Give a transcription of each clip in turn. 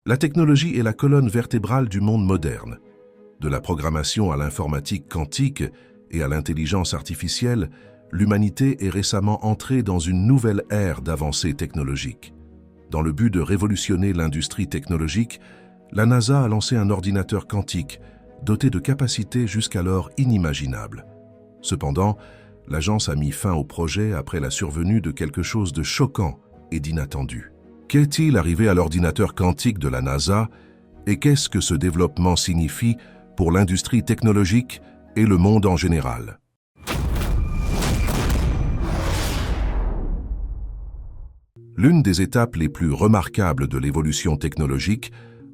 La technologie est la colonne vertébrale du monde moderne. De la programmation à l'informatique quantique et à l'intelligence artificielle, l'humanité est récemment entrée dans une nouvelle ère d'avancées technologiques. Dans le but de révolutionner l'industrie technologique, la NASA a lancé un ordinateur quantique doté de capacités jusqu'alors inimaginables. Cependant, l'agence a mis fin au projet après la survenue de quelque chose de choquant et d'inattendu. Qu'est-il arrivé à l'ordinateur quantique de la NASA et qu'est-ce que ce développement signifie pour l'industrie technologique et le monde en général? L'une des étapes les plus remarquables de l'évolution technologique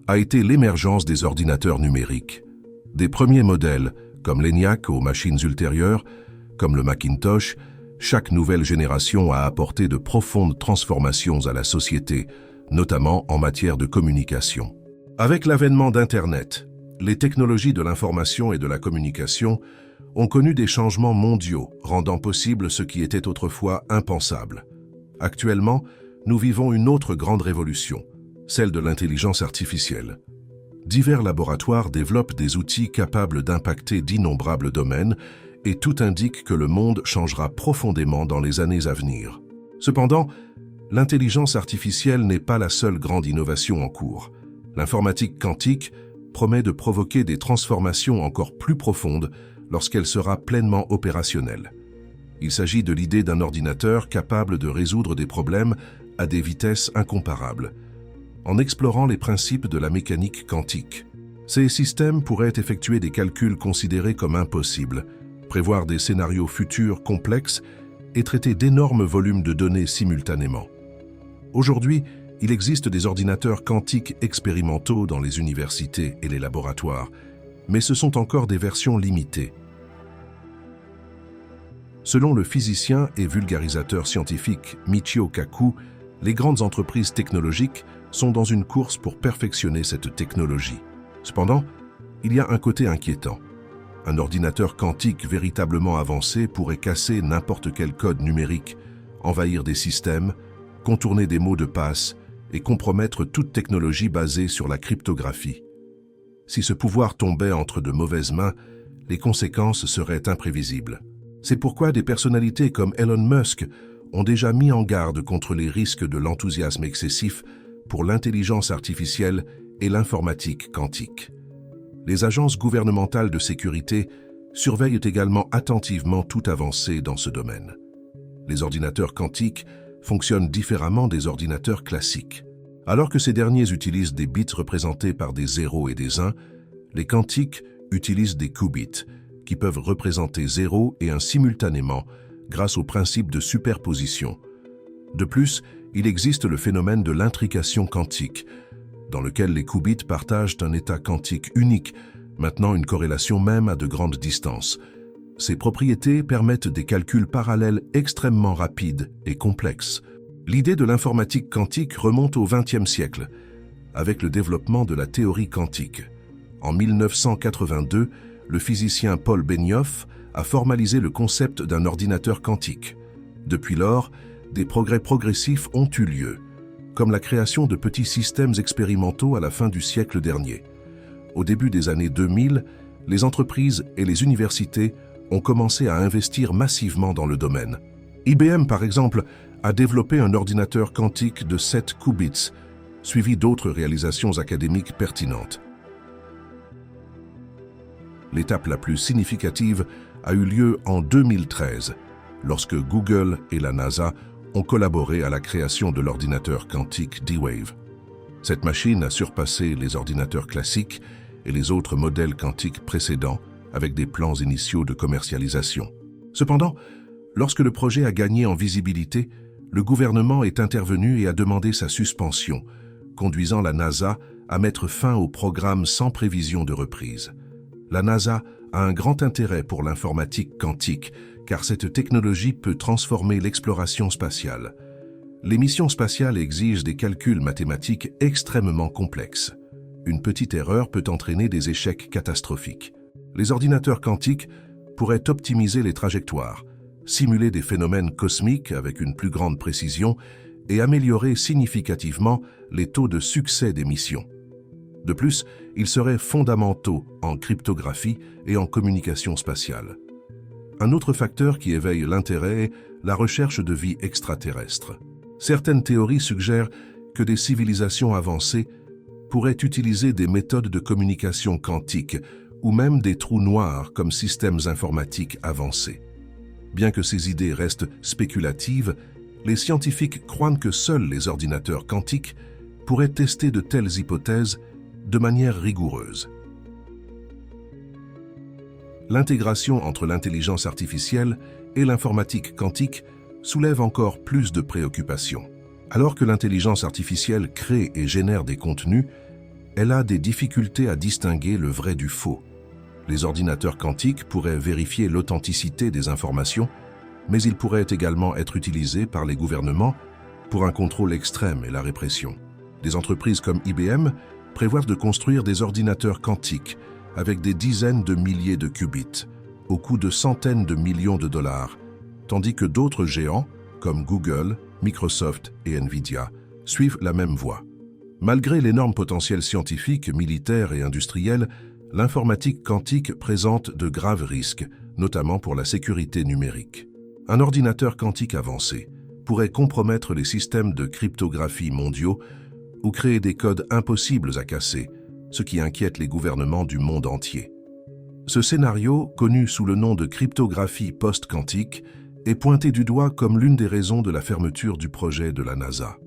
a été l'émergence des ordinateurs numériques. Des premiers modèles, comme l'ENIAC aux machines ultérieures, comme le Macintosh, chaque nouvelle génération a apporté de profondes transformations à la société, notamment en matière de communication. Avec l'avènement d'Internet, les technologies de l'information et de la communication ont connu des changements mondiaux, rendant possible ce qui était autrefois impensable. Actuellement, nous vivons une autre grande révolution, celle de l'intelligence artificielle. Divers laboratoires développent des outils capables d'impacter d'innombrables domaines et tout indique que le monde changera profondément dans les années à venir. Cependant, l'intelligence artificielle n'est pas la seule grande innovation en cours. L'informatique quantique promet de provoquer des transformations encore plus profondes lorsqu'elle sera pleinement opérationnelle. Il s'agit de l'idée d'un ordinateur capable de résoudre des problèmes à des vitesses incomparables, en explorant les principes de la mécanique quantique. Ces systèmes pourraient effectuer des calculs considérés comme impossibles, prévoir des scénarios futurs complexes et traiter d'énormes volumes de données simultanément. Aujourd'hui, il existe des ordinateurs quantiques expérimentaux dans les universités et les laboratoires, mais ce sont encore des versions limitées. Selon le physicien et vulgarisateur scientifique Michio Kaku, les grandes entreprises technologiques sont dans une course pour perfectionner cette technologie. Cependant, il y a un côté inquiétant. Un ordinateur quantique véritablement avancé pourrait casser n'importe quel code numérique, envahir des systèmes, contourner des mots de passe et compromettre toute technologie basée sur la cryptographie. Si ce pouvoir tombait entre de mauvaises mains, les conséquences seraient imprévisibles. C'est pourquoi des personnalités comme Elon Musk ont déjà mis en garde contre les risques de l'enthousiasme excessif pour l'intelligence artificielle et l'informatique quantique. Les agences gouvernementales de sécurité surveillent également attentivement toute avancée dans ce domaine. Les ordinateurs quantiques fonctionnent différemment des ordinateurs classiques. Alors que ces derniers utilisent des bits représentés par des 0 et des 1, les quantiques utilisent des qubits, qui peuvent représenter 0 et 1 simultanément grâce au principe de superposition. De plus, il existe le phénomène de l'intrication quantique, dans lequel les qubits partagent un état quantique unique, maintenant une corrélation même à de grandes distances. Ces propriétés permettent des calculs parallèles extrêmement rapides et complexes. L'idée de l'informatique quantique remonte au XXe siècle, avec le développement de la théorie quantique. En 1982, le physicien Paul Benioff a formalisé le concept d'un ordinateur quantique. Depuis lors, des progrès progressifs ont eu lieu, comme la création de petits systèmes expérimentaux à la fin du siècle dernier. Au début des années 2000, les entreprises et les universités ont commencé à investir massivement dans le domaine. IBM, par exemple, a développé un ordinateur quantique de 7 qubits, suivi d'autres réalisations académiques pertinentes. L'étape la plus significative a eu lieu en 2013, lorsque Google et la NASA ont collaboré à la création de l'ordinateur quantique D-Wave. Cette machine a surpassé les ordinateurs classiques et les autres modèles quantiques précédents avec des plans initiaux de commercialisation. Cependant, lorsque le projet a gagné en visibilité, le gouvernement est intervenu et a demandé sa suspension, conduisant la NASA à mettre fin au programme sans prévision de reprise. La NASA a un grand intérêt pour l'informatique quantique, car cette technologie peut transformer l'exploration spatiale. Les missions spatiales exigent des calculs mathématiques extrêmement complexes. Une petite erreur peut entraîner des échecs catastrophiques. Les ordinateurs quantiques pourraient optimiser les trajectoires, simuler des phénomènes cosmiques avec une plus grande précision et améliorer significativement les taux de succès des missions. De plus, ils seraient fondamentaux en cryptographie et en communication spatiale. Un autre facteur qui éveille l'intérêt est la recherche de vie extraterrestre. Certaines théories suggèrent que des civilisations avancées pourraient utiliser des méthodes de communication quantique ou même des trous noirs comme systèmes informatiques avancés. Bien que ces idées restent spéculatives, les scientifiques croient que seuls les ordinateurs quantiques pourraient tester de telles hypothèses de manière rigoureuse. L'intégration entre l'intelligence artificielle et l'informatique quantique soulève encore plus de préoccupations. Alors que l'intelligence artificielle crée et génère des contenus, elle a des difficultés à distinguer le vrai du faux. Les ordinateurs quantiques pourraient vérifier l'authenticité des informations, mais ils pourraient également être utilisés par les gouvernements pour un contrôle extrême et la répression. Des entreprises comme IBM prévoient de construire des ordinateurs quantiques avec des dizaines de milliers de qubits, au coût de centaines de millions de dollars, tandis que d'autres géants, comme Google, Microsoft et Nvidia, suivent la même voie. Malgré l'énorme potentiel scientifique, militaire et industriel, l'informatique quantique présente de graves risques, notamment pour la sécurité numérique. Un ordinateur quantique avancé pourrait compromettre les systèmes de cryptographie mondiaux ou créer des codes impossibles à casser, ce qui inquiète les gouvernements du monde entier. Ce scénario, connu sous le nom de cryptographie post-quantique, est pointé du doigt comme l'une des raisons de la fermeture du projet de la NASA.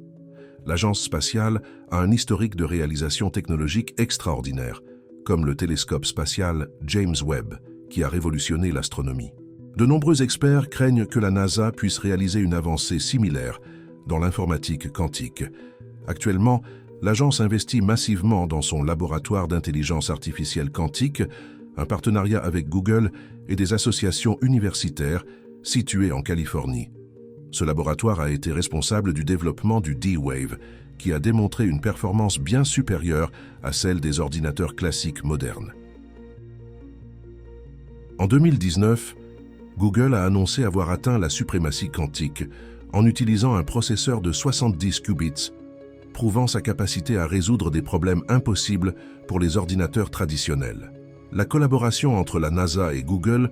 L'agence spatiale a un historique de réalisation technologique extraordinaire, comme le télescope spatial James Webb, qui a révolutionné l'astronomie. De nombreux experts craignent que la NASA puisse réaliser une avancée similaire dans l'informatique quantique. Actuellement, l'agence investit massivement dans son laboratoire d'intelligence artificielle quantique, un partenariat avec Google et des associations universitaires situées en Californie. Ce laboratoire a été responsable du développement du D-Wave, qui a démontré une performance bien supérieure à celle des ordinateurs classiques modernes. En 2019, Google a annoncé avoir atteint la suprématie quantique en utilisant un processeur de 70 qubits, prouvant sa capacité à résoudre des problèmes impossibles pour les ordinateurs traditionnels. La collaboration entre la NASA et Google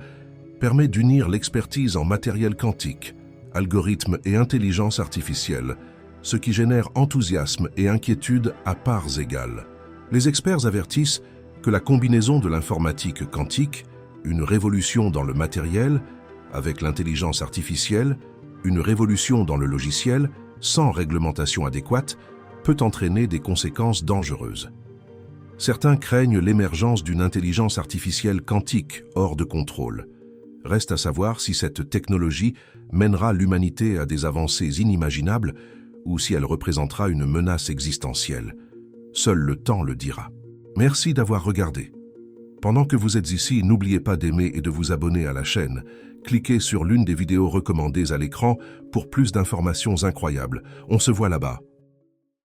permet d'unir l'expertise en matériel quantique, algorithmes et intelligence artificielle, ce qui génère enthousiasme et inquiétude à parts égales. Les experts avertissent que la combinaison de l'informatique quantique, une révolution dans le matériel, avec l'intelligence artificielle, une révolution dans le logiciel, sans réglementation adéquate, peut entraîner des conséquences dangereuses. Certains craignent l'émergence d'une intelligence artificielle quantique hors de contrôle. Reste à savoir si cette technologie mènera l'humanité à des avancées inimaginables ou si elle représentera une menace existentielle. Seul le temps le dira. Merci d'avoir regardé. Pendant que vous êtes ici, n'oubliez pas d'aimer et de vous abonner à la chaîne. Cliquez sur l'une des vidéos recommandées à l'écran pour plus d'informations incroyables. On se voit là-bas.